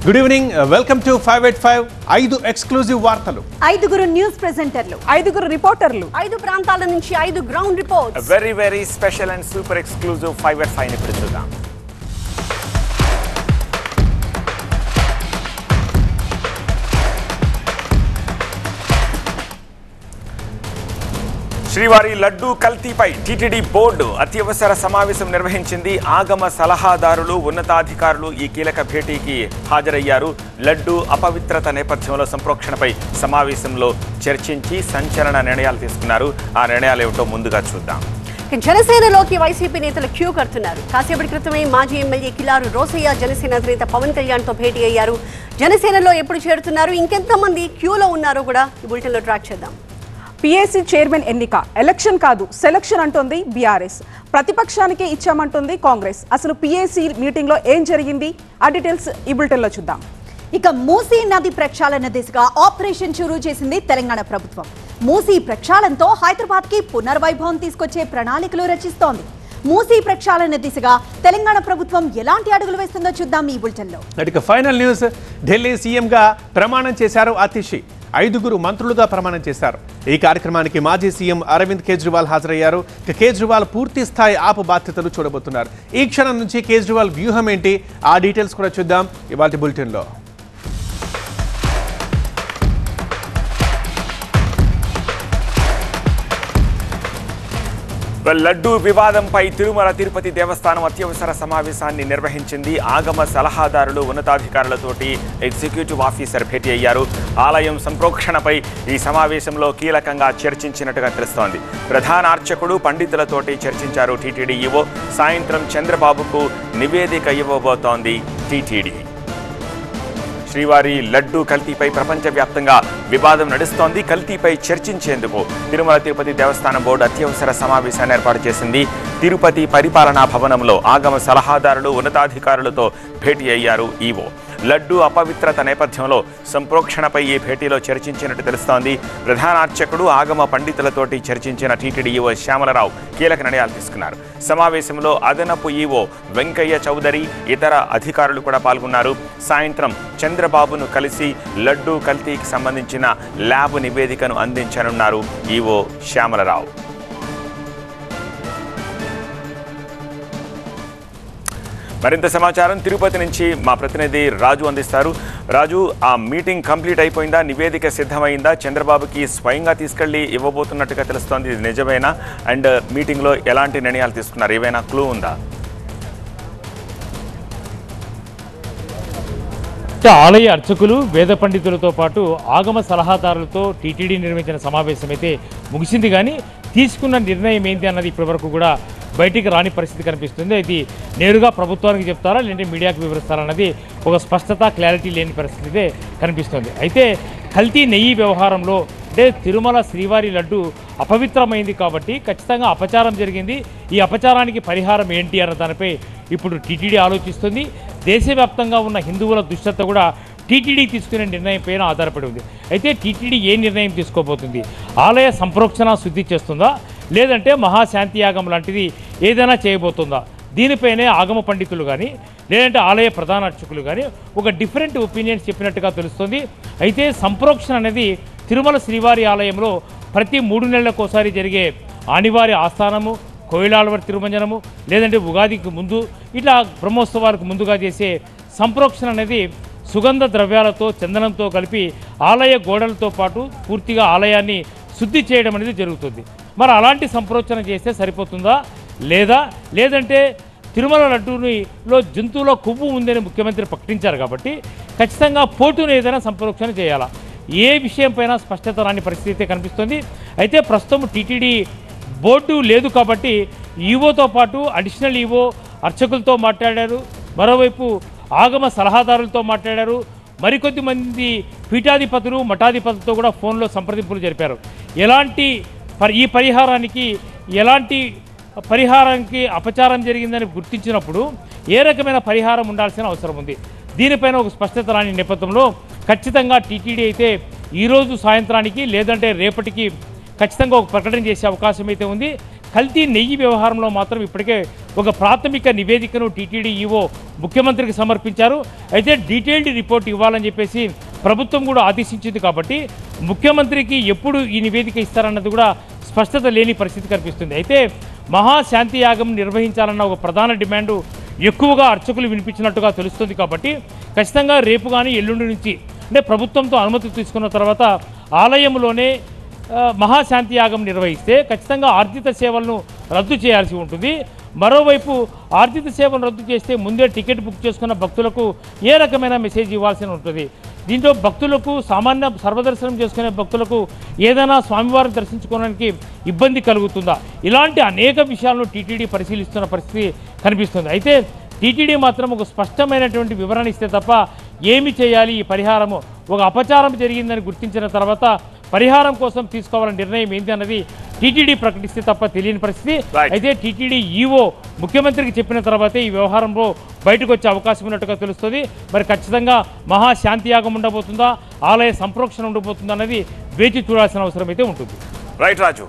Good evening, welcome to 585. 5 exclusive వార్తలు, 5 news ప్రెజెంటర్లు, 5 రిపోర్టర్లు, 5 ప్రాంతాల నుంచి 5 ground reports. Very special and super exclusive 585 ని చూద్దాం. శ్రీవారి లడ్డూ కల్తీపై టీటీడీ బోర్డు అత్యవసర సమావేశం నిర్వహించింది. ఆగమ సలహాదారులు, ఉన్నతాధికారులు ఈ కీలక భేటీకి హాజరయ్యారు. లడ్డూ అపవిత్రత నేపథ్యంలో సంప్రోక్షణపై సమావేశంలో చర్చించి సంచలన నిర్ణయాలు తీసుకున్నారు. ఆ నిర్ణయాలు ఏమిటో ముందుగా చూద్దాం. జనసేనలోకి వైసీపీ నేతలు క్యూ కడుతున్నారు. కాసేపటి క్రితమే మాజీ ఎమ్మెల్యే కిలారు రోసయ్య జనసేన అధినేత పవన్ కళ్యాణ్తో భేటీ అయ్యారు. జనసేనలో ఎప్పుడు చేరుతున్నారు, ఇంకెంతమంది క్యూలో ఉన్నారో కూడా ఈ బులెటిన్లో ట్రాక్ చేద్దాం. పిఏసీ చైర్మన్ ఎన్నిక ఎలక్షన్ కాదు, సెలక్షన్ అంటోంది బీఆర్ఎస్. ప్రతిపక్షానికే ఇచ్చామంటోంది కాంగ్రెస్. అసలు పిఏసీ మీటింగ్లో ఏం జరిగింది, ఆ డీటెయిల్స్ ఈ బులెటిన్లో చూద్దాం. ఇక మూసీ నది ప్రక్షాళన దిశగా ఆపరేషన్ షురూ చేసింది తెలంగాణ ప్రభుత్వం. మూసీ ప్రక్షాళనతో హైదరాబాద్ కి పునర్వైభవం తీసుకొచ్చే ప్రణాళికలు రచిస్తోంది. మూసీ ప్రక్షాళన దిశగా తెలంగాణ ప్రభుత్వం ఎలాంటి అడుగులు వేస్తుందో చూద్దాం ఈ బులెటిన్లో. ఇక ఫైనల్ న్యూస్, ఢిల్లీ సీఎంగా ప్రమాణం చేశారు ఆతిషి. 5 మంత్రులుగా ప్రమాణం చేశారు. ఈ కార్యక్రమానికి మాజీ సీఎం అరవింద్ కేజ్రీవాల్ హాజరయ్యారు. కేజ్రీవాల్ పూర్తి స్థాయి ఆపు బాధ్యతలు చూడబోతున్నారు. ఈ క్షణం నుంచి కేజ్రీవాల్ వ్యూహం ఏంటి, ఆ డీటెయిల్స్ కూడా చూద్దాం ఇవాళ బులెటిన్లో. లడ్డూ వివాదంపై తిరుమల తిరుపతి దేవస్థానం అత్యవసర సమావేశాన్ని నిర్వహించింది. ఆగమ సలహాదారులు, ఉన్నతాధికారులతోటి ఎగ్జిక్యూటివ్ ఆఫీసర్ భేటీ అయ్యారు. ఆలయం సంప్రోక్షణపై ఈ సమావేశంలో కీలకంగా చర్చించినట్టుగా తెలుస్తోంది. ప్రధాన అర్చకుడు, పండితులతోటి చర్చించారు టీటీడీ ఈవో. సాయంత్రం చంద్రబాబుకు నివేదిక ఇవ్వబోతోంది టీటీడీ. శ్రీవారి లడ్డూ కల్తీపై ప్రపంచవ్యాప్తంగా వివాదం నడుస్తోంది. కల్తీపై చర్చించేందుకు తిరుమల తిరుపతి దేవస్థానం బోర్డు అత్యవసర సమావేశాన్ని ఏర్పాటు చేసింది. తిరుపతి పరిపాలనా భవనంలో ఆగమ సలహాదారులు, ఉన్నతాధికారులతో భేటీ అయ్యారు ఈవో. లడ్డూ అపవిత్రత నేపథ్యంలో సంప్రోక్షణపై ఈ భేటీలో చర్చించినట్టు తెలుస్తోంది. ప్రధాన అర్చకుడు, ఆగమ పండితులతోటి చర్చించిన టీటీడీ ఈవో శ్యామలరావు కీలక నిర్ణయాలు తీసుకున్నారు. సమావేశంలో అదనపు ఈవో వెంకయ్య చౌదరి, ఇతర అధికారులు కూడా పాల్గొన్నారు. సాయంత్రం చంద్రబాబును కలిసి లడ్డూ కల్తీకి సంబంధించిన ల్యాబ్ నివేదికను అందించనున్నారు ఈవో శ్యామలరావు. మరింత సమాచారం తిరుపతి నుంచి మా ప్రతినిధి రాజు అందిస్తారు. రాజు, ఆ మీటింగ్ కంప్లీట్ అయిపోయిందా, నివేదిక సిద్ధమైందా? చంద్రబాబుకి స్వయంగా తీసుకెళ్లి ఇవ్వబోతున్నట్టుగా తెలుస్తోంది, ఇది నిజమేనా? అండ్ మీటింగ్లో ఎలాంటి నిర్ణయాలు తీసుకున్నారు, ఏవైనా క్లూ ఉందా? ఆలయ అర్చకులు, వేద పండితులతో పాటు ఆగమ సలహాదారులతో టీటీడీ నిర్వహించిన సమావేశం అయితే ముగిసింది. కానీ తీసుకున్న నిర్ణయం ఏంటి అన్నది ఇప్పటివరకు కూడా బయటికి రాని పరిస్థితి కనిపిస్తుంది. అయితే నేరుగా ప్రభుత్వానికి చెప్తారా లేదంటే మీడియాకు వివరిస్తారా అన్నది ఒక స్పష్టత, క్లారిటీ లేని పరిస్థితి అయితే కనిపిస్తుంది. అయితే కల్తీ నెయ్యి వ్యవహారంలో అంటే తిరుమల శ్రీవారి లడ్డు అపవిత్రమైంది కాబట్టి ఖచ్చితంగా అపచారం జరిగింది. ఈ అపచారానికి పరిహారం ఏంటి అన్న దానిపై ఇప్పుడు టీటీడీ ఆలోచిస్తుంది. దేశవ్యాప్తంగా ఉన్న హిందువుల దుశ్చర్త కూడా టీటీడీ తీసుకునే నిర్ణయం పైన ఆధారపడి ఉంది. అయితే టీటీడీ ఏ నిర్ణయం తీసుకోబోతుంది? ఆలయ సంప్రోక్షణ శుద్ధి చేస్తుందా, లేదంటే మహాశాంతియాగం లాంటిది ఏదైనా చేయబోతుందా? దీనిపైనే ఆగమ పండితులు కానీ లేదంటే ఆలయ ప్రధాన అర్చకులు కానీ ఒక డిఫరెంట్ ఒపీనియన్స్ చెప్పినట్టుగా తెలుస్తుంది. అయితే సంప్రోక్షణ అనేది తిరుమల శ్రీవారి ఆలయంలో ప్రతి 3 నెలలకోసారి జరిగే ఆనివారి ఆస్థానము, కోయిలాల్వారి తిరుమంజనము, లేదంటే ఉగాదికి ముందు ఇట్లా బ్రహ్మోత్సవాలకు ముందుగా చేసే సంప్రోక్షణ అనేది సుగంధ ద్రవ్యాలతో, చందనంతో కలిపి ఆలయ గోడలతో పాటు పూర్తిగా ఆలయాన్ని శుద్ధి చేయడం అనేది జరుగుతుంది. మరి అలాంటి సంప్రోక్షణ చేస్తే సరిపోతుందా, లేదంటే తిరుమల లడ్డూలో జంతువుల కొవ్వు ఉందని ముఖ్యమంత్రి ప్రకటించారు కాబట్టి ఖచ్చితంగా పోటును ఏదైనా సంప్రోక్షణ చేయాలా? ఏ విషయం పైన స్పష్టత రాని పరిస్థితి కనిపిస్తుంది. అయితే ప్రస్తుతం టీటీడీ బోర్డు లేదు కాబట్టి ఈవోతో పాటు అడిషనల్ ఈవో అర్చకులతో మాట్లాడారు. మరోవైపు ఆగమ సలహాదారులతో మాట్లాడారు. మరికొద్ది మంది పీఠాధిపతులు, మఠాధిపతులతో కూడా ఫోన్లో సంప్రదింపులు జరిపారు. ఈ పరిహారానికి అపచారం జరిగిందని గుర్తించినప్పుడు ఏ రకమైన పరిహారం ఉండాల్సిన అవసరం ఉంది. దీనిపైన ఒక స్పష్టత రాని నేపథ్యంలో ఖచ్చితంగా టీటీడీ అయితే ఈరోజు సాయంత్రానికి లేదంటే రేపటికి ఖచ్చితంగా ఒక ప్రకటన చేసే అవకాశం అయితే ఉంది. కల్తీ నెయ్యి వ్యవహారంలో మాత్రం ఇప్పటికే ఒక ప్రాథమిక నివేదికను టీటీడీ ఈవో ముఖ్యమంత్రికి సమర్పించారు. అయితే డీటెయిల్డ్ రిపోర్ట్ ఇవ్వాలని చెప్పేసి ప్రభుత్వం కూడా ఆదేశించింది. కాబట్టి ముఖ్యమంత్రికి ఎప్పుడు ఈ నివేదిక ఇస్తారన్నది కూడా స్పష్టత లేని పరిస్థితి కనిపిస్తుంది. అయితే మహాశాంతి యాగం నిర్వహించాలన్న ఒక ప్రధాన డిమాండు ఎక్కువగా అర్చకులు వినిపించినట్టుగా తెలుస్తుంది. కాబట్టి ఖచ్చితంగా రేపు కానీ ఎల్లుండి నుంచి అంటే ప్రభుత్వంతో అనుమతి తీసుకున్న తర్వాత ఆలయంలోనే మహాశాంతి యాగం నిర్వహిస్తే ఖచ్చితంగా ఆర్జిత సేవలను రద్దు చేయాల్సి ఉంటుంది. మరోవైపు ఆర్జిత సేవలను రద్దు చేస్తే ముందే టికెట్ బుక్ చేసుకున్న భక్తులకు ఏ రకమైన మెసేజ్ ఇవ్వాల్సి ఉంటుంది. దీంతో భక్తులకు సామాన్య సర్వదర్శనం చేసుకునే భక్తులకు ఏదైనా స్వామివారిని దర్శించుకోవడానికి ఇబ్బంది కలుగుతుందా? ఇలాంటి అనేక విషయాలను టీటీడీ పరిశీలిస్తున్న పరిస్థితి కనిపిస్తుంది. అయితే టీటీడీ మాత్రం ఒక స్పష్టమైనటువంటి వివరణ ఇస్తే తప్ప ఏమి చేయాలి, ఈ పరిహారము ఒక అపచారం జరిగిందని గుర్తించిన తర్వాత పరిహారం కోసం తీసుకోవాలని నిర్ణయం ఏంటి అన్నది టీటీడీ ప్రకటిస్తే తప్ప తెలియని పరిస్థితి. అయితే టీటీడీ ఈవో ముఖ్యమంత్రికి చెప్పిన తర్వాతే ఈ వ్యవహారంలో బయటకు వచ్చే అవకాశం ఉన్నట్టుగా తెలుస్తుంది. మరి ఖచ్చితంగా మహాశాంతి యాగం ఉండబోతుందా, ఆలయ సంప్రోక్షణ ఉండబోతుందా అన్నది వేచి చూడాల్సిన అవసరం అయితే ఉంటుంది. రైట్ రాజు.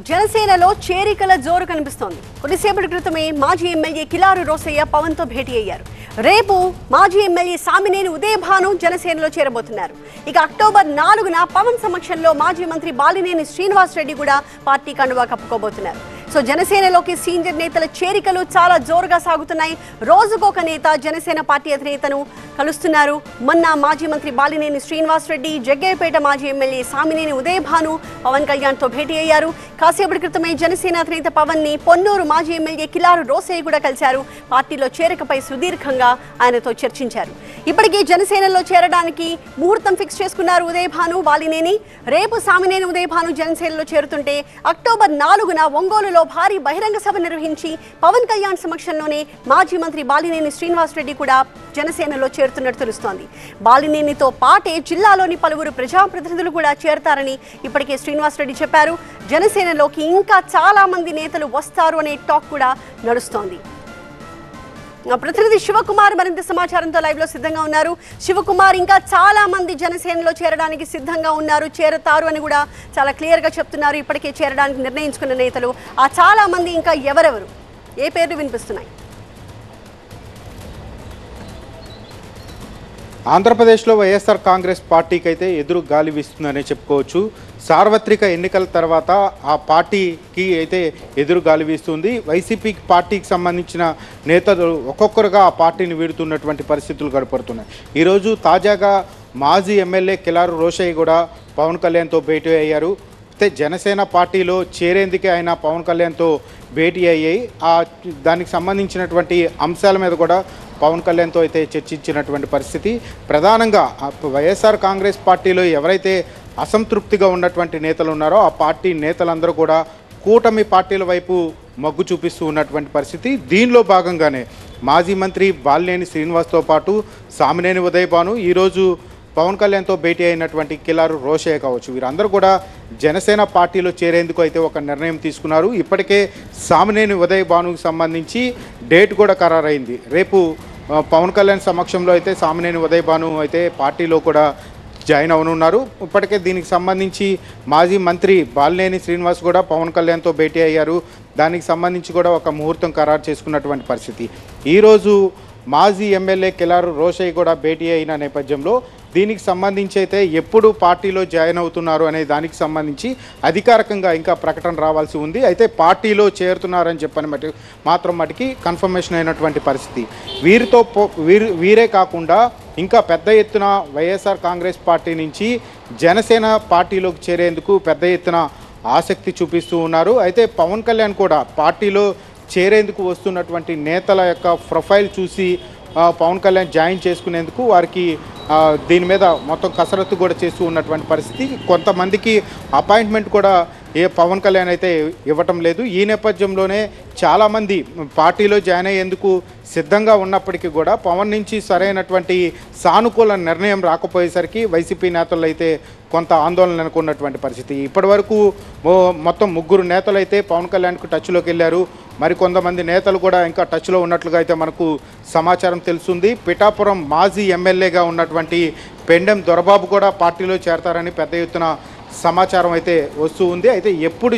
జనసేనలో చేరికల జోరు కనిపిస్తోంది. కొద్దిసేపటి క్రితమే మాజీ ఎమ్మెల్యే కిలారు రోసయ్య పవన్తో భేటీ అయ్యారు. రేపు మాజీ ఎమ్మెల్యే సామినేని ఉదయభాను జనసేనలో చేరబోతున్నారు. ఇక అక్టోబర్ 4న పవన్ సమక్షంలో మాజీ మంత్రి బాలినేని శ్రీనివాస్ రెడ్డి కూడా పార్టీ కండువా కప్పుకోబోతున్నారు. సో జనసేనలోకి సీనియర్ నేతల చేరికలు చాలా జోరుగా సాగుతున్నాయి. రోజుకొక నేత జనసేన పార్టీ అధినేతను కలుస్తున్నారు. మొన్న మాజీ మంత్రి బాలినేని శ్రీనివాస్ రెడ్డి, జగ్గయ్యపేట మాజీ ఎమ్మెల్యే సామినేని ఉదయభాను పవన్ కళ్యాణ్తో భేటీ అయ్యారు. కాసేపటి క్రితమే జనసేన అధినేత పవన్ ని పొన్నూరు మాజీ ఎమ్మెల్యే కిలారు రోసయ్య కూడా కలిశారు. పార్టీలో చేరికపై సుదీర్ఘంగా ఆయనతో చర్చించారు. ఇప్పటికే జనసేనలో చేరడానికి ముహూర్తం ఫిక్స్ చేసుకున్నారు ఉదయభాను, బాలినేని. రేపు సామినేని ఉదయభాను జనసేనలో చేరుతుంటే అక్టోబర్ 4న ఒంగోలులో భారీ బహిరంగ సభ నిర్వహించి పవన్ కళ్యాణ్ సమక్షంలోనే మాజీ మంత్రి బాలినేని శ్రీనివాస్ రెడ్డి కూడా జనసేనలో చేరుతున్నట్టు తెలుస్తోంది. బాలినేనితో పాటే జిల్లాలోని పలువురు ప్రజాప్రతినిధులు కూడా చేరతారని ఇప్పటికే శ్రీనివాస్ రెడ్డి చెప్పారు. జనసేనలోకి ఇంకా చాలా మంది నేతలు వస్తారు అనే టాక్ కూడా నడుస్తోంది. ప్రతినిధి శివకుమార్ మరింత సమాచారంతో లైవ్ లో సిద్ధంగా ఉన్నారు. శివకుమార్, ఇంకా చాలా మంది జనసేనలో చేరడానికి సిద్ధంగా ఉన్నారు, చేరతారు అని కూడా చాలా క్లియర్ గా చెప్తున్నారు. ఇప్పటికే చేరడానికి నిర్ణయించుకున్న నేతలు ఆ చాలా మంది ఇంకా ఎవరెవరు, ఏ పేర్లు వినిపిస్తున్నాయి? ఆంధ్రప్రదేశ్లో వైఎస్ఆర్ కాంగ్రెస్ పార్టీకి అయితే ఎదురు గాలి వీస్తుందనే చెప్పుకోవచ్చు. సార్వత్రిక ఎన్నికల తర్వాత ఆ పార్టీకి అయితే ఎదురు గాలి వీస్తుంది. వైసీపీ పార్టీకి సంబంధించిన నేతలు ఒక్కొక్కరుగా ఆ పార్టీని వీడుతున్నటువంటి పరిస్థితులు కనపడుతున్నాయి. ఈరోజు తాజాగా మాజీ ఎమ్మెల్యే కిలారు రోసయ్య కూడా పవన్ కళ్యాణ్తో భేటీ అయ్యారు. అయితే జనసేన పార్టీలో చేరేందుకే ఆయన పవన్ కళ్యాణ్తో భేటీ అయ్యాయి. దానికి సంబంధించినటువంటి అంశాల మీద కూడా పవన్ కళ్యాణ్తో అయితే చర్చించినటువంటి పరిస్థితి. ప్రధానంగా వైఎస్ఆర్ కాంగ్రెస్ పార్టీలో ఎవరైతే అసంతృప్తిగా ఉన్నటువంటి నేతలు ఉన్నారో ఆ పార్టీ నేతలందరూ కూడా కూటమి పార్టీల వైపు మొగ్గు చూపిస్తూ ఉన్నటువంటి పరిస్థితి. దీనిలో భాగంగానే మాజీ మంత్రి బాలినేని శ్రీనివాస్తో పాటు సామినేని ఉదయభాను, ఈరోజు పవన్ కళ్యాణ్తో భేటీ అయినటువంటి కిలారు రోసయ్య కావచ్చు, వీరందరూ కూడా జనసేన పార్టీలో చేరేందుకు అయితే ఒక నిర్ణయం తీసుకున్నారు. ఇప్పటికే సామినేని ఉదయభానుకు సంబంధించి డేట్ కూడా ఖరారైంది. రేపు పవన్ కళ్యాణ్ సమక్షంలో అయితే సామినేని ఉదయభాను అయితే పార్టీలో కూడా జాయిన్ అవనున్నారు. ఇప్పటికే దీనికి సంబంధించి మాజీ మంత్రి బాలినేని శ్రీనివాస్ కూడా పవన్ కళ్యాణ్తో భేటీ అయ్యారు. దానికి సంబంధించి కూడా ఒక ముహూర్తం ఖరారు చేసుకున్నటువంటి పరిస్థితి. ఈరోజు మాజీ ఎమ్మెల్యే కిలారు రోసయ్య కూడా భేటీ అయిన నేపథ్యంలో దీనికి సంబంధించి అయితే ఎప్పుడు పార్టీలో జాయిన్ అవుతున్నారు అనే దానికి సంబంధించి అధికారికంగా ఇంకా ప్రకటన రావాల్సి ఉంది. అయితే పార్టీలో చేరుతున్నారని చెప్పని మటుకి కన్ఫర్మేషన్ అయినటువంటి పరిస్థితి. వీరే కాకుండా ఇంకా పెద్ద ఎత్తున వైఎస్ఆర్ కాంగ్రెస్ పార్టీ నుంచి జనసేన పార్టీలోకి చేరేందుకు పెద్ద ఎత్తున ఆసక్తి చూపిస్తూ ఉన్నారు. అయితే పవన్ కళ్యాణ్ కూడా పార్టీలో చేరేందుకు వస్తున్నటువంటి నేతల యొక్క ప్రొఫైల్ చూసి పవన్ కళ్యాణ్ జాయిన్ చేసుకునేందుకు వారికి దీని మీద మొత్తం కసరత్తు కూడా చేస్తూ ఉన్నటువంటి పరిస్థితి. కొంతమందికి అపాయింట్మెంట్ కూడా పవన్ కళ్యాణ్ అయితే ఇవ్వటం లేదు. ఈ నేపథ్యంలోనే చాలామంది పార్టీలో జాయిన్ అయ్యేందుకు సిద్ధంగా ఉన్నప్పటికీ కూడా పవన్ నుంచి సరైనటువంటి సానుకూల నిర్ణయం రాకపోయేసరికి వైసీపీ నేతలు అయితే కొంత ఆందోళన అనుకున్నటువంటి పరిస్థితి. ఇప్పటి వరకు మొత్తం 3 నేతలు అయితే పవన్ కళ్యాణ్కు టచ్లోకి వెళ్ళారు. మరికొంతమంది నేతలు కూడా ఇంకా టచ్లో ఉన్నట్లుగా అయితే మనకు సమాచారం తెలుస్తుంది. పిఠాపురం మాజీ ఎమ్మెల్యేగా ఉన్నటువంటి పెండెం దొరబాబు కూడా పార్టీలో చేరతారని పెద్ద ఎత్తున సమాచారం అయితే వస్తూ ఉంది. అయితే ఎప్పుడు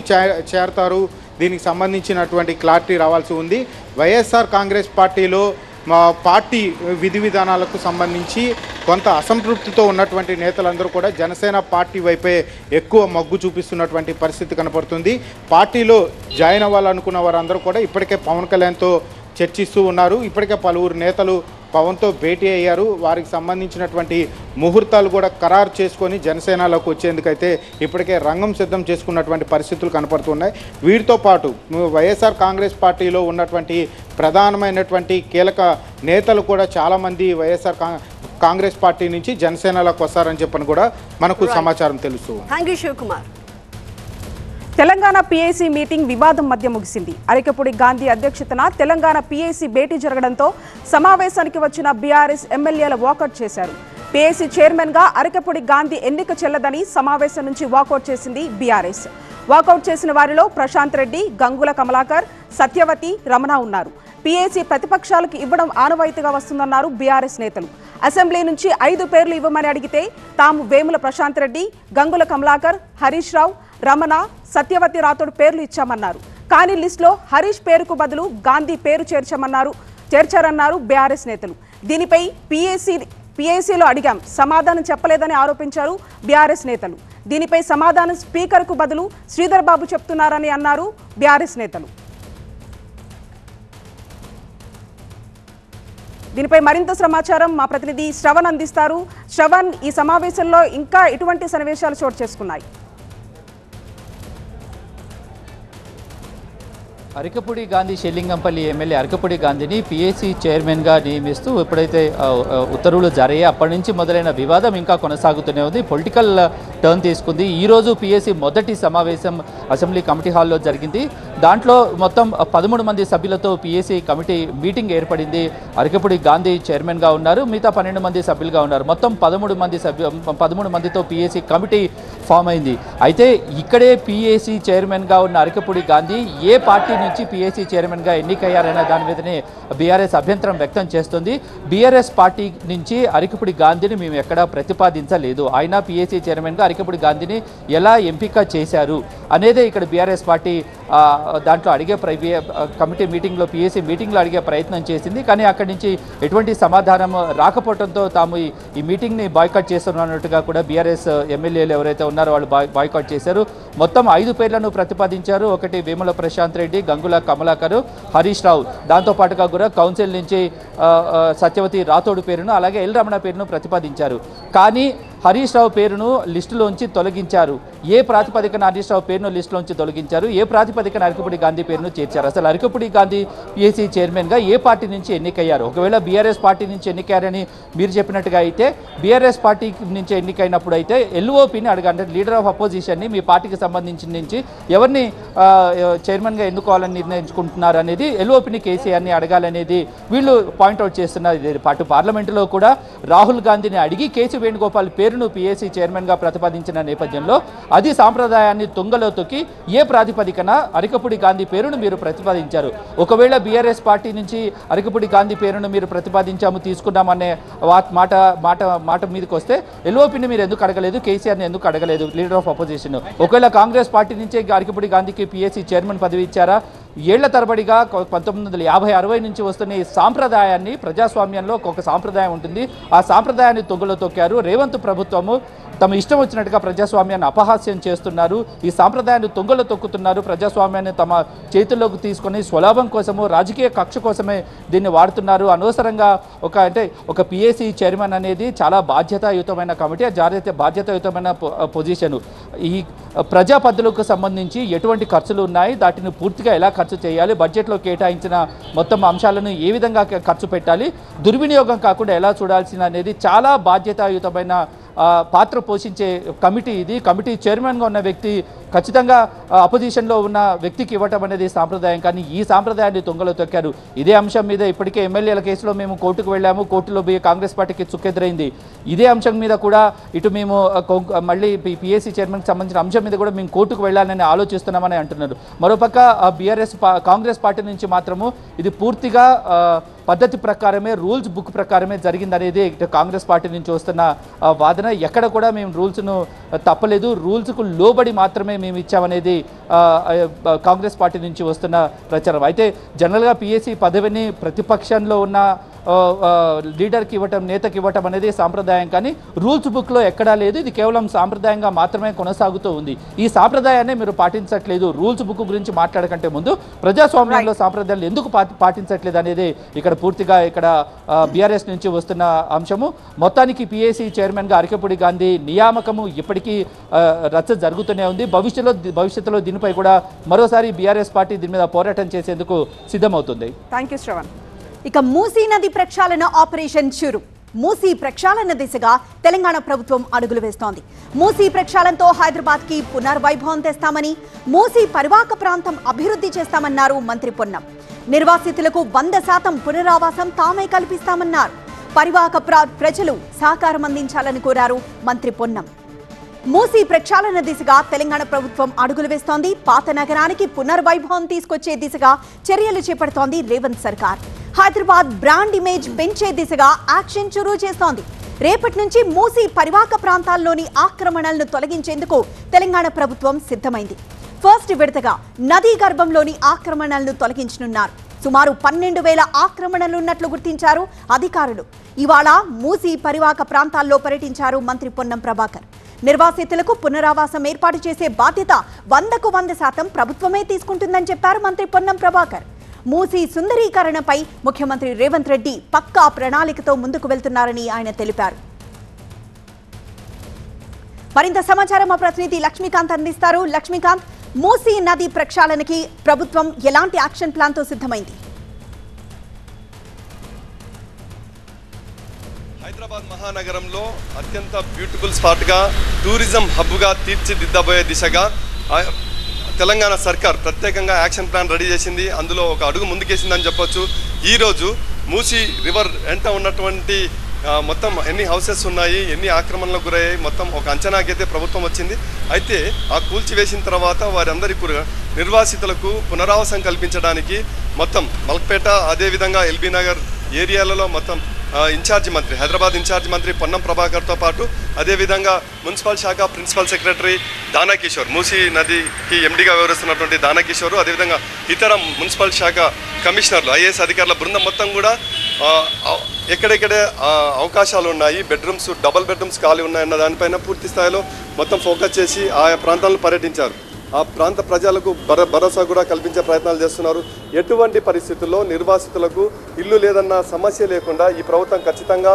చేరతారు, దీనికి సంబంధించినటువంటి క్లారిటీ రావాల్సి ఉంది. వైఎస్ఆర్ కాంగ్రెస్ పార్టీలో పార్టీ విధి విధానాలకు సంబంధించి కొంత అసంతృప్తితో ఉన్నటువంటి నేతలందరూ కూడా జనసేన పార్టీ వైపే ఎక్కువ మొగ్గు చూపిస్తున్నటువంటి పరిస్థితి కనపడుతుంది. పార్టీలో జాయిన్ అవ్వాలనుకున్న వారందరూ కూడా ఇప్పటికే పవన్ కళ్యాణ్తో చర్చిస్తూ ఉన్నారు. ఇప్పటికే పలువురు నేతలు పవన్తో భేటీ అయ్యారు. వారికి సంబంధించినటువంటి ముహూర్తాలు కూడా ఖరారు చేసుకొని జనసేనలోకి వచ్చేందుకైతే ఇప్పటికే రంగం సిద్ధం చేసుకున్నటువంటి పరిస్థితులు కనపడుతున్నాయి. వీటితో పాటు వైఎస్ఆర్ కాంగ్రెస్ పార్టీలో ఉన్నటువంటి ప్రధానమైనటువంటి కీలక నేతలు కూడా చాలామంది వైఎస్ఆర్ కాంగ్రెస్ పార్టీ నుంచి జనసేనలోకి వస్తారని చెప్పని కూడా మనకు సమాచారం తెలుస్తుంది. Thank you Shivakumar. Telangana PAC meeting వివాదం మధ్య ముగిసింది. అరికపూడి గాంధీ అధ్యక్షతన తెలంగాణ పీఏసీ భేటీ జరగడంతో సమావేశానికి వచ్చిన బీఆర్ఎస్ ఎమ్మెల్యేల వాకౌట్ చేశారు. పీఏసీ చైర్మన్ గా అరికపూడి గాంధీ ఎన్నిక చెల్లదని సమావేశం నుంచి వాకౌట్ చేసింది బీఆర్ఎస్. వాకౌట్ చేసిన వారిలో ప్రశాంత్ రెడ్డి, గంగుల కమలాకర్, సత్యవతి, రమణ ఉన్నారు. పీఏసీ ప్రతిపక్షాలకు ఇవ్వడం ఆనవాయితీగా వస్తుందన్నారు బీఆర్ఎస్ నేతలు. అసెంబ్లీ నుంచి 5 పేర్లు ఇవ్వమని అడిగితే తాము వేముల ప్రశాంత్ రెడ్డి, గంగుల కమలాకర్, హరీష్ రావు, రమణ, సత్యవతి రాథోడ్ పేర్లు ఇచ్చామన్నారు. కానీ లిస్టులో హరీష్ పేరుకు బదులు గాంధీ పేరు చేర్చారన్నారు బీఆర్ఎస్ నేతలు. దీనిపై పీఏసీలో అడిగాం, సమాధానం చెప్పలేదని ఆరోపించారు బీఆర్ఎస్ నేతలు. దీనిపై సమాధానం స్పీకర్కు బదులు శ్రీధర్ బాబు చెప్తున్నారని అన్నారు బీఆర్ఎస్ నేతలు. దీనిపై మరింత సమాచారం మా ప్రతినిధి శ్రవణ్ అందిస్తారు. శ్రవణ్, ఈ సమావేశంలో ఇంకా ఎటువంటి సన్నివేశాలు చోటు చేసుకున్నాయి? అరికపూడి గాంధీ షెల్లింగంపల్లి ఎమ్మెల్యే అరికపూడి గాంధీని పీఏసీ చైర్మన్గా నియమిస్తూ ఎప్పుడైతే ఉత్తర్వులు జారీ అప్పటి నుంచి మొదలైన వివాదం ఇంకా కొనసాగుతూనే ఉంది. పొలిటికల్ టర్న్ తీసుకుంది. ఈరోజు పీఏసీ మొదటి సమావేశం అసెంబ్లీ కమిటీ హాల్లో జరిగింది. దాంట్లో మొత్తం 13 మంది సభ్యులతో పీఏసీ కమిటీ మీటింగ్ ఏర్పడింది. అరికపూడి గాంధీ చైర్మన్గా ఉన్నారు, మిగతా 12 మంది సభ్యులుగా ఉన్నారు. మొత్తం 13 మందితో పీఏసీ కమిటీ ఫామ్ అయింది. అయితే ఇక్కడే పీఏసీ చైర్మన్గా ఉన్న అరికపూడి గాంధీ ఏ పార్టీ నుంచి పీఏసీ చైర్మన్గా ఎన్నికయ్యారనే దాని మీదనే బీఆర్ఎస్ అభ్యంతరం వ్యక్తం చేస్తుంది. బీఆర్ఎస్ పార్టీ నుంచి అరికపూడి గాంధీని మేము ఎక్కడా ప్రతిపాదించలేదు. ఆయన పీఏసీ చైర్మన్గా అరికపూడి గాంధీని ఎలా ఎంపిక చేశారు అనేదే ఇక్కడ బీఆర్ఎస్ పార్టీ దాంట్లో అడిగే కమిటీ మీటింగ్లో పీఏసీ మీటింగ్లో అడిగే ప్రయత్నం చేసింది. కానీ అక్కడి నుంచి ఎటువంటి సమాధానం రాకపోవడంతో తాము ఈ మీటింగ్ని బాయ్కాట్ చేస్తున్నట్టుగా కూడా బీఆర్ఎస్ ఎమ్మెల్యేలు ఎవరైతే ఉన్నారో వాళ్ళు బాయ్కాట్ చేశారు. మొత్తం 5 పేర్లను ప్రతిపాదించారు. ఒకటి వేముల ప్రశాంత్ రెడ్డి, గంగుల కమలాకర్, హరీష్ రావు, దాంతోపాటుగా కూడా కౌన్సిల్ నుంచి సత్యవతి రాథోడ్ పేరును అలాగే ఎల్ రమణ పేరును ప్రతిపాదించారు. కానీ హరీష్ రావు పేరును లిస్టులోంచి తొలగించారు. ఏ ప్రాతిపదికన హరీష్ రావు పేరును లిస్టులోంచి తొలగించారు, ఏ ప్రాతిపదికన అరికపూడి గాంధీ పేరును చేర్చారు, అసలు అరికపూడి గాంధీ పీఏసీ చైర్మన్గా ఏ పార్టీ నుంచి ఎన్నికయ్యారు? ఒకవేళ బీఆర్ఎస్ పార్టీ నుంచి ఎన్నికయ్యారని మీరు చెప్పినట్టుగా అయితే బీఆర్ఎస్ పార్టీ నుంచి ఎన్నికైనప్పుడు అయితే ఎల్ఓపిని అడగండి, లీడర్ ఆఫ్ అపోజిషన్ని మీ పార్టీకి సంబంధించిన నుంచి ఎవరిని చైర్మన్గా ఎన్నుకోవాలని నిర్ణయించుకుంటున్నారు అనేది ఎల్ఓపిని కేసీఆర్ని అడగాలనేది వీళ్ళు పాయింట్అవుట్ చేస్తున్నారు. అటు పార్లమెంటులో కూడా రాహుల్ గాంధీని అడిగి కేసీ వేణుగోపాల్ పేరును పీఏసీ చైర్మన్గా ప్రతిపాదించిన నేపథ్యంలో అది సాంప్రదాయాన్ని తుంగలో తొక్కి ఏ ప్రాతిపదికన అరికపూడి గాంధీ పేరును మీరు ప్రతిపాదించారు? ఒకవేళ బీఆర్ఎస్ పార్టీ నుంచి అరికపూడి గాంధీ పేరును మీరు ప్రతిపాదించాము తీసుకున్నామనే మాట మీదకి వస్తే ఎల్ఓపిని మీరు ఎందుకు అడగలేదు, కేసీఆర్ని ఎందుకు అడగలేదు లీడర్ ఆఫ్ అపోజిషన్? ఒకవేళ కాంగ్రెస్ పార్టీ నుంచే అరికపూడి గాంధీకి పీఏసీ చైర్మన్ పదవి ఇచ్చారా? ఏళ్ల తరబడిగా 1950-60 నుంచి వస్తున్న ఈ సాంప్రదాయాన్ని, ప్రజాస్వామ్యంలో ఒక సాంప్రదాయం ఉంటుంది, ఆ సాంప్రదాయాన్ని తొంగలో తొక్కారు. రేవంత్ ప్రభుత్వము తమ ఇష్టం వచ్చినట్టుగా ప్రజాస్వామ్యాన్ని అపహాస్యం చేస్తున్నారు, ఈ సాంప్రదాయాన్ని తొంగలో తొక్కుతున్నారు. ప్రజాస్వామ్యాన్ని తమ చేతుల్లోకి తీసుకొని స్వలాభం కోసము, రాజకీయ కక్ష కోసమే దీన్ని వాడుతున్నారు. అనవసరంగా ఒక పీఏసీ చైర్మన్ అనేది చాలా బాధ్యతాయుతమైన కమిటీ, బాధ్యతాయుతమైన పొజిషను. ఈ ప్రజా పద్ధతులకు సంబంధించి ఎటువంటి ఖర్చులు ఉన్నాయి, వాటిని పూర్తిగా ఎలా ఖర్చు చేయాలి, బడ్జెట్లో కేటాయించిన మొత్తం అంశాలను ఏ విధంగా ఖర్చు పెట్టాలి, దుర్వినియోగం కాకుండా ఎలా చూడాల్సిన అనేది చాలా బాధ్యతాయుతమైన పాత్ర పోషించే కమిటీ ఇది. కమిటీ చైర్మన్గా ఉన్న వ్యక్తి ఖచ్చితంగా అపోజిషన్లో ఉన్న వ్యక్తికి ఇవ్వటం అనేది సాంప్రదాయం. కానీ ఈ సాంప్రదాయాన్ని తొంగలో తొక్కారు. ఇదే అంశం మీద ఇప్పటికే ఎమ్మెల్యేల కేసులో మేము కోర్టుకు వెళ్ళాము, కోర్టులో కాంగ్రెస్ పార్టీకి చుక్కెదురైంది. ఇదే అంశం మీద కూడా ఇటు మేము మళ్ళీ పీఏసీ చైర్మన్కి సంబంధించిన అంశం మీద కూడా మేము కోర్టుకు వెళ్ళాలని ఆలోచిస్తున్నామని అంటున్నారు. మరోపక్క కాంగ్రెస్ పార్టీ నుంచి మాత్రము ఇది పూర్తిగా పద్ధతి ప్రకారమే రూల్స్ బుక్ ప్రకారమే జరిగిందనేది కాంగ్రెస్ పార్టీ నుంచి వస్తున్న వాదన. ఎక్కడ కూడా మేము రూల్స్ను తప్పలేదు, రూల్స్కు లోబడి మాత్రమే మేము ఇచ్చామనేది కాంగ్రెస్ పార్టీ నుంచి వస్తున్న ప్రచారం. అయితే జనరల్గా పిఎస్సి పదవిని ప్రతిపక్షంలో ఉన్న లీడర్కి ఇవ్వటం, నేతకి ఇవ్వటం అనేది సాంప్రదాయం, కానీ రూల్స్ బుక్లో ఎక్కడా లేదు. ఇది కేవలం సాంప్రదాయంగా మాత్రమే కొనసాగుతూ ఉంది. ఈ సాంప్రదాయాన్ని మీరు పాటించట్లేదు. రూల్స్ బుక్ గురించి మాట్లాడకంటే ముందు ప్రజాస్వామ్యంలో సాంప్రదాయాలు ఎందుకు పాటించట్లేదు అనేది ఇక్కడ పూర్తిగా ఇక్కడ బీఆర్ఎస్ నుంచి వస్తున్న అంశము. మొత్తానికి పిఎస్సి చైర్మన్గా అరికపూడి గాంధీ నియామకము ఇప్పటికీ రచ్చ జరుగుతూనే ఉంది. భవిష్యత్తులో దీనిపై కూడా మరోసారి బీఆర్ఎస్ పార్టీ దీని మీద పోరాటం చేసేందుకు సిద్ధమవుతుంది. Thank you Shravan. ఇక మూసీ నది ప్రక్షాళన ఆపరేషన్ చురు. మూసీ ప్రక్షాళన దిశగా తెలంగాణ ప్రభుత్వం అడుగులు వేస్తోంది. మూసీ ప్రక్షాళనతో హైదరాబాద్ కి పునర్వైభవం తెస్తామని, మూసీ పరివాహక ప్రాంతం అభివృద్ధి చేస్తామన్నారు మంత్రి పొన్నం. నిర్వాసితులకు 100% పునరావాసం తామే కల్పిస్తామన్నారు. పరివాహక ప్రజలు సహకారం అందించాలని కోరారు మంత్రి పొన్నం. మూసీ ప్రక్షాళన దిశగా తెలంగాణ ప్రభుత్వం అడుగులు వేస్తోంది. పాత నగరానికి పునర్వైభవం తీసుకొచ్చే దిశగా చర్యలు చేపడుతోంది రేవంత్ సర్కార్. హైదరాబాద్ బ్రాండ్ ఇమేజ్ పెంచే దిశగా యాక్షన్ చురూ చేస్తోంది. రేపటి నుంచి మూసీ పరివాహక ప్రాంతాల్లోని ఆక్రమణలను తొలగించేందుకు తెలంగాణ ప్రభుత్వం సిద్ధమైంది. ఫస్ట్ విడతగా నదీ గర్భంలోని ఆక్రమణలను తొలగించనున్నారు. సుమారు 12,000 ఆక్రమణలున్నట్లు గుర్తించారు అధికారులు. ఇవాళ మూసీ పరివాహక ప్రాంతాల్లో పర్యటించారు మంత్రి పొన్నం ప్రభాకర్. నిర్వాసితులకు పునరావాసం ఏర్పాటు చేసే బాధ్యత 100కు 100% ప్రభుత్వమే తీసుకుంటుందని చెప్పారు మంత్రి పొన్నం ప్రభాకర్. మూసీ సుందరీకరణపై ముఖ్యమంత్రి రేవంత్ రెడ్డి పక్కా ప్రణాళికతో ముందుకు వెళ్తున్నారని ఆయన తెలిపారు. మరింత సమాచారం మా ప్రతినిధి లక్ష్మీకాంత్ అందిస్తారు. లక్ష్మీకాంత్, మూసీ నది ప్రక్షాళనకి ప్రభుత్వం ఎలాంటి యాక్షన్ ప్లాన్ తో సిద్ధమైంది? హైదరాబాద్ మహానగరంలో అత్యంత బ్యూటిఫుల్ స్పాట్గా, టూరిజం హబ్గా తీర్చిదిద్దబోయే దిశగా తెలంగాణ సర్కార్ ప్రత్యేకంగా యాక్షన్ ప్లాన్ రెడీ చేసింది. అందులో ఒక అడుగు ముందుకేసిందని చెప్పొచ్చు. ఈరోజు మూసీ రివర్ వెంట ఉన్నటువంటి మొత్తం ఎన్ని హౌసెస్ ఉన్నాయి, ఎన్ని ఆక్రమణలకు గురయ్యాయి, మొత్తం ఒక అంచనాకైతే ప్రభుత్వం వచ్చింది. అయితే ఆ కూల్చివేసిన తర్వాత వారందరికీ కూడా నిర్వాసితులకు పునరావాసం కల్పించడానికి మొత్తం మల్క్పేట, అదేవిధంగా ఎల్బీ నగర్ ఏరియాలలో మొత్తం ఇన్ఛార్జి మంత్రి, హైదరాబాద్ ఇన్ఛార్జి మంత్రి పొన్నం ప్రభాకర్తో పాటు అదేవిధంగా మున్సిపల్ శాఖ ప్రిన్సిపల్ సెక్రటరీ దానకిషోర్, మూసీ నదికి ఎండీగా వ్యవహరిస్తున్నటువంటి దానకిషోర్, అదేవిధంగా ఇతర మున్సిపల్ శాఖ కమిషనర్లు, ఐఏఎస్ అధికారుల బృందం మొత్తం కూడా ఎక్కడెక్కడే అవకాశాలు ఉన్నాయి, బెడ్రూమ్స్, డబుల్ బెడ్రూమ్స్ ఖాళీ ఉన్నాయన్న దానిపైన పూర్తి స్థాయిలో మొత్తం ఫోకస్ చేసి ఆయా ప్రాంతాలను పర్యటించారు. ఆ ప్రాంత ప్రజలకు భరోసా కూడా కల్పించే ప్రయత్నాలు చేస్తున్నారు. ఎటువంటి పరిస్థితుల్లో నిర్వాసితులకు ఇల్లు లేదన్న సమస్య లేకుండా ఈ ప్రభుత్వం ఖచ్చితంగా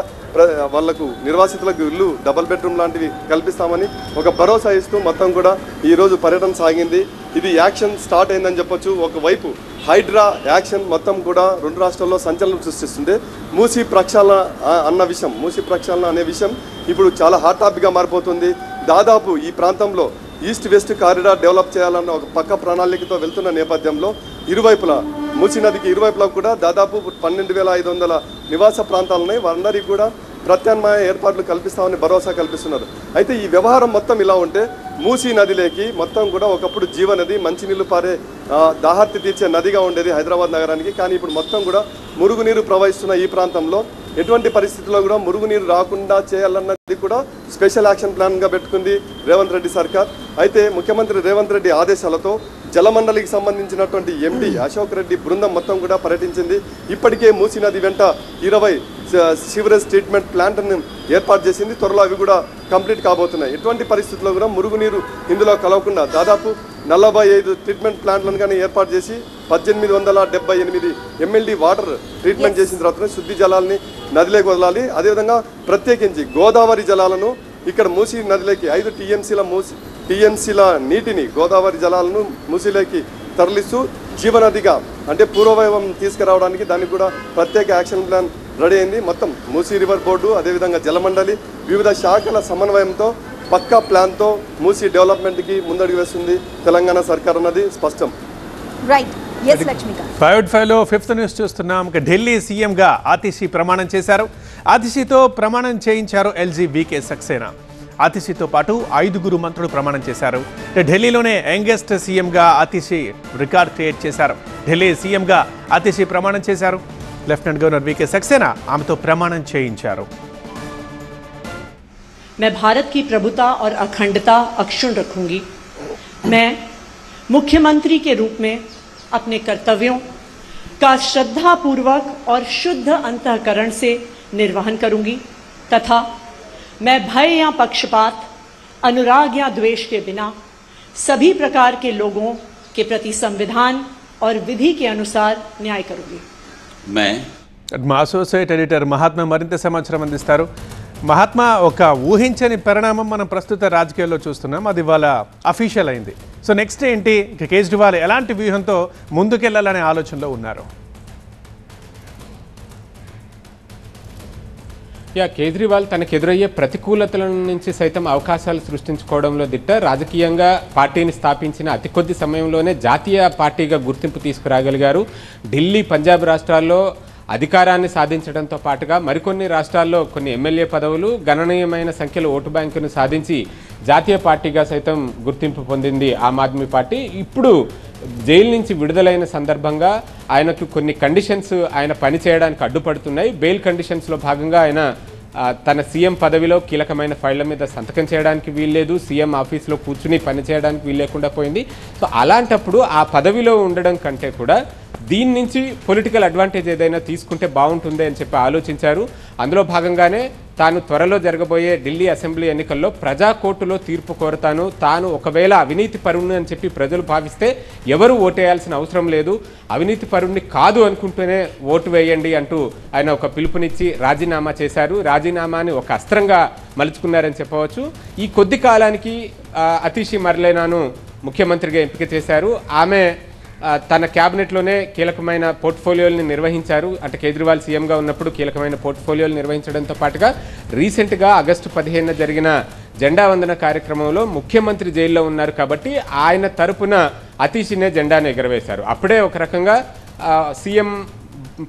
వాళ్లకు నిర్వాసితులకు ఇల్లు, డబుల్ బెడ్రూమ్ లాంటివి కల్పిస్తామని ఒక భరోసా ఇస్తూ మొత్తం కూడా ఈరోజు పర్యటన సాగింది. ఇది యాక్షన్ స్టార్ట్ అయిందని చెప్పొచ్చు. ఒకవైపు హైడ్రా యాక్షన్ మొత్తం కూడా రెండు రాష్ట్రాల్లో సంచలనం సృష్టిస్తుంది. మూసీ ప్రక్షాళన అన్న విషయం, మూసీ ప్రక్షాళన అనే విషయం ఇప్పుడు చాలా హాట్ టాపిక్గా మారిపోతుంది. దాదాపు ఈ ప్రాంతంలో ఈస్ట్ వెస్ట్ కారిడార్ డెవలప్ చేయాలన్న ఒక పక్క ప్రణాళికతో వెళ్తున్న నేపథ్యంలో ఇరువైపులా, మూసీ నదికి ఇరువైపులా కూడా దాదాపు 12,500 నివాస ప్రాంతాలు ఉన్నాయి. వారందరికీ కూడా ప్రత్యామ్నాయ ఏర్పాట్లు కల్పిస్తామని భరోసా కల్పిస్తున్నారు. అయితే ఈ వ్యవహారం మొత్తం ఇలా ఉంటే మూసీ నదిలోకి మొత్తం కూడా ఒకప్పుడు జీవనది, మంచినీళ్లు పారే దాహార్తి తీర్చే నదిగా ఉండేది హైదరాబాద్ నగరానికి. కానీ ఇప్పుడు మొత్తం కూడా మురుగునీరు ప్రవహిస్తున్న ఈ ప్రాంతంలో ఎటువంటి పరిస్థితుల్లో కూడా మురుగునీరు రాకుండా చేయాలన్నది కూడా స్పెషల్ యాక్షన్ ప్లాన్గా పెట్టుకుంది రేవంత్ రెడ్డి సర్కార్. అయితే ముఖ్యమంత్రి రేవంత్ రెడ్డి ఆదేశాలతో జలమండలికి సంబంధించినటువంటి ఎండి అశోక్ రెడ్డి బృందం మొత్తం కూడా పర్యటించింది. ఇప్పటికే మూసీ నది వెంట 20 సివరేజ్ ట్రీట్మెంట్ ప్లాంట్ను ఏర్పాటు చేసింది. త్వరలో అవి కూడా కంప్లీట్ కాబోతున్నాయి. ఎటువంటి పరిస్థితుల్లో కూడా మురుగునీరు ఇందులో కలవకుండా దాదాపు 45 ట్రీట్మెంట్ ప్లాంట్లను కానీ ఏర్పాటు చేసి 1878 MLD వాటర్ ట్రీట్మెంట్ చేసిన తర్వాత శుద్ధి జలాలని నదిలోకి వదలాలి. అదేవిధంగా ప్రత్యేకించి గోదావరి జలాలను ఇక్కడ మూసీ నదిలోకి 5 టీఎంసీల నీటిని, గోదావరి జలాలను మూసీలోకి తరలిస్తూ జీవనదిగా అంటే పూర్వవైభవం తీసుకురావడానికి దానికి కూడా ప్రత్యేక యాక్షన్ ప్లాన్ రెడీ అయింది. మొత్తం మూసీ రివర్ బోర్డు, అదేవిధంగా జలమండలి, వివిధ శాఖల సమన్వయంతో పక్కా ప్లాన్తో మూసీ డెవలప్మెంట్కి ముందడుగు వేస్తుంది తెలంగాణ సర్కార్ అన్నది స్పష్టం. ప్రైవేట్ ఫైవ్లో 5th న్యూస్ చూస్తున్నాం. ఢిల్లీ సీఎంగా ఆతిషి ప్రమాణం చేశారు. ఆతిషితో ప్రమాణం చేయించారు ఎల్జీ వీకే సక్సేనా. ఆతిషితో పాటు 5గురు మంత్రులు ప్రమాణం చేశారు. ఢిల్లీలోనే యంగెస్ట్ సీఎంగా ఆతిషి రికార్డ్ క్రియేట్ చేశారు. ఢిల్లీ సీఎంగా ఆతిషి ప్రమాణం చేశారు. లెఫ్టినెంట్ గవర్నర్ वीके सक्सेना ఆమెతో ప్రమాణం చేయించారు. मैं भारत की प्रभुता और अखंडता अक्षुण रखूंगी. मैं मुख्यमंत्री के रूप में अपने कर्तव्यों का श्रद्धापूर्वक और शुद्ध अंतःकरण से निर्वहन करूंगी तथा मैं भय या पक्षपात, अनुराग या द्वेष के बिना सभी प्रकार के लोगों के प्रति संविधान और विधि के अनुसार न्याय करूंगी. मैं మా అసోసియేట్ ఎడిటర్ మహాత్మా మరింత సమాచారం అందిస్తారు. మహాత్మా, ఒక ఊహించని పరిణామం మనం ప్రస్తుత రాజకీయాల్లో చూస్తున్నాం, అది ఇవాళ అఫీషియల్ అయింది. సో నెక్స్ట్ ఏంటి? కేజ్రీవాల్ ఎలాంటి వ్యూహంతో ముందుకెళ్లాలనే ఆలోచనలో ఉన్నారు? కేజ్రీవాల్ తనకు ఎదురయ్యే ప్రతికూలతల నుంచి సైతం అవకాశాలు సృష్టించుకోవడంలో దిట్ట. రాజకీయంగా పార్టీని స్థాపించిన అతి కొద్ది సమయంలోనే జాతీయ పార్టీగా గుర్తింపు తీసుకురాగలిగారు. ఢిల్లీ, పంజాబ్ రాష్ట్రాల్లో అధికారాన్ని సాధించడంతో పాటుగా మరికొన్ని రాష్ట్రాల్లో కొన్ని ఎమ్మెల్యే పదవులు, గణనీయమైన సంఖ్యలో ఓటు బ్యాంకును సాధించి జాతీయ పార్టీగా సైతం గుర్తింపు పొందింది ఆమ్ ఆద్మీ పార్టీ. ఇప్పుడు జైలు నుంచి విడుదలైన సందర్భంగా ఆయనకు కొన్ని కండిషన్స్ ఆయన పని చేయడానికి అడ్డుపడుతున్నాయి. బెయిల్ కండిషన్స్లో భాగంగా ఆయన తన సీఎం పదవిలో కీలకమైన ఫైళ్ల మీద సంతకం చేయడానికి వీల్లేదు, సీఎం ఆఫీస్లో కూర్చుని పని చేయడానికి వీల్లేకుండా పోయింది. సో అలాంటప్పుడు ఆ పదవిలో ఉండడం కంటే కూడా దీని నుంచి పొలిటికల్ అడ్వాంటేజ్ ఏదైనా తీసుకుంటే బాగుంటుంది అని చెప్పి ఆలోచించారు. అందులో భాగంగానే తాను త్వరలో జరగబోయే ఢిల్లీ అసెంబ్లీ ఎన్నికల్లో ప్రజా కోర్టులో తీర్పు కోరతాను, తాను ఒకవేళ అవినీతి పరుణ్ణి అని చెప్పి ప్రజలు భావిస్తే ఎవరు ఓటేయాల్సిన అవసరం లేదు, అవినీతి పరుణ్ణి కాదు అనుకుంటూనే ఓటు వేయండి అంటూ ఆయన ఒక పిలుపునిచ్చి రాజీనామా చేశారు. రాజీనామాని ఒక అస్త్రంగా మలుచుకున్నారని చెప్పవచ్చు. ఈ కొద్ది కాలానికి అతిషి మర్లేనాను ముఖ్యమంత్రిగా ఎంపిక చేశారు. ఆమె తన క్యాబినెట్లోనే కీలకమైన పోర్ట్ఫోలియోల్ని నిర్వహించారు. అంటే కేజ్రీవాల్ సీఎంగా ఉన్నప్పుడు కీలకమైన పోర్ట్ఫోలియోలు నిర్వహించడంతో పాటుగా రీసెంట్గా ఆగస్టు 15 జరిగిన జెండా వందన కార్యక్రమంలో ముఖ్యమంత్రి జైల్లో ఉన్నారు కాబట్టి ఆయన తరపున అతీషినే జెండాను ఎగరవేశారు. అప్పుడే ఒక రకంగా సీఎం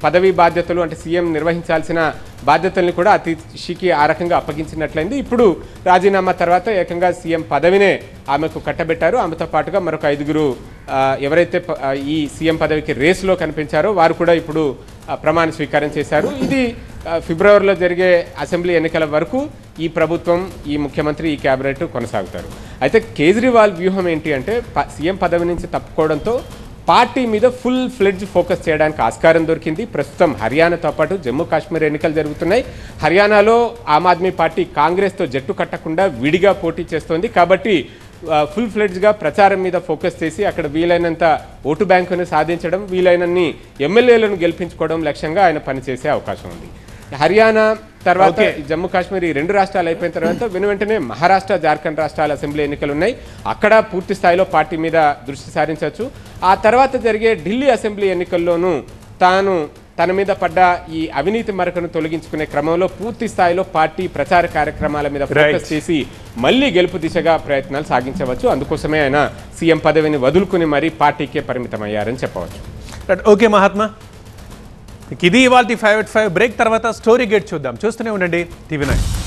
పదవి బాధ్యతలు, అంటే సీఎం నిర్వహించాల్సిన బాధ్యతల్ని కూడా అతీషికి ఆ రకంగా అప్పగించినట్లయింది. ఇప్పుడు రాజీనామా తర్వాత ఏకంగా సీఎం పదవినే ఆమెకు కట్టబెట్టారు. ఆమెతో పాటుగా మరొక 5గురు ఎవరైతే ఈ సీఎం పదవికి రేసులో కనిపించారో వారు కూడా ఇప్పుడు ప్రమాణ స్వీకారం చేశారు. ఇది ఫిబ్రవరిలో జరిగే అసెంబ్లీ ఎన్నికల వరకు ఈ ప్రభుత్వం, ఈ ముఖ్యమంత్రి, ఈ క్యాబినెట్ కొనసాగుతారు. అయితే కేజ్రీవాల్ వ్యూహం ఏంటి అంటే సీఎం పదవి నుంచి తప్పుకోవడంతో పార్టీ మీద ఫుల్ ఫ్లెడ్జ్ ఫోకస్ చేయడానికి ఆస్కారం దొరికింది. ప్రస్తుతం హర్యానాతో పాటు జమ్మూ కాశ్మీర్ ఎన్నికలు జరుగుతున్నాయి. హర్యానాలో ఆమ్ ఆద్మీ పార్టీ కాంగ్రెస్తో జట్టు కట్టకుండా విడిగా పోటీ చేస్తోంది. కాబట్టి ఫుల్ ఫ్లెడ్జ్గా ప్రచారం మీద ఫోకస్ చేసి అక్కడ వీలైనంత ఓటు బ్యాంకును సాధించడం, వీలైనన్ని ఎమ్మెల్యేలను గెలిపించుకోవడం లక్ష్యంగా ఆయన పనిచేసే అవకాశం ఉంది. హర్యానా తర్వాత జమ్మూ కాశ్మీర్, ఈ 2 రాష్ట్రాలు అయిపోయిన తర్వాత వెంటనే మహారాష్ట్ర, జార్ఖండ్ రాష్ట్రాల అసెంబ్లీ ఎన్నికలు ఉన్నాయి. అక్కడ పూర్తి స్థాయిలో పార్టీ మీద దృష్టి సారించవచ్చు. ఆ తర్వాత జరిగే ఢిల్లీ అసెంబ్లీ ఎన్నికల్లోనూ తన మీద పడ్డ ఈ అవినీతి మరకను తొలగించుకునే క్రమంలో పూర్తి స్థాయిలో పార్టీ ప్రచార కార్యక్రమాల మీద ఫోకస్ చేసి మళ్లీ గెలుపు దిశగా ప్రయత్నాలు సాగించవచ్చు. అందుకోసమే ఆయన సీఎం పదవిని వదులుకుని మరీ పార్టీకే పరిమితమయ్యారని చెప్పవచ్చు. ఓకే మహాత్మా, ఇది ఇవాల్టి 5 at 5 బ్రేక్ తర్వాత స్టోరీ గేట్ చూద్దాం. చూస్తూనే ఉండండి TV9.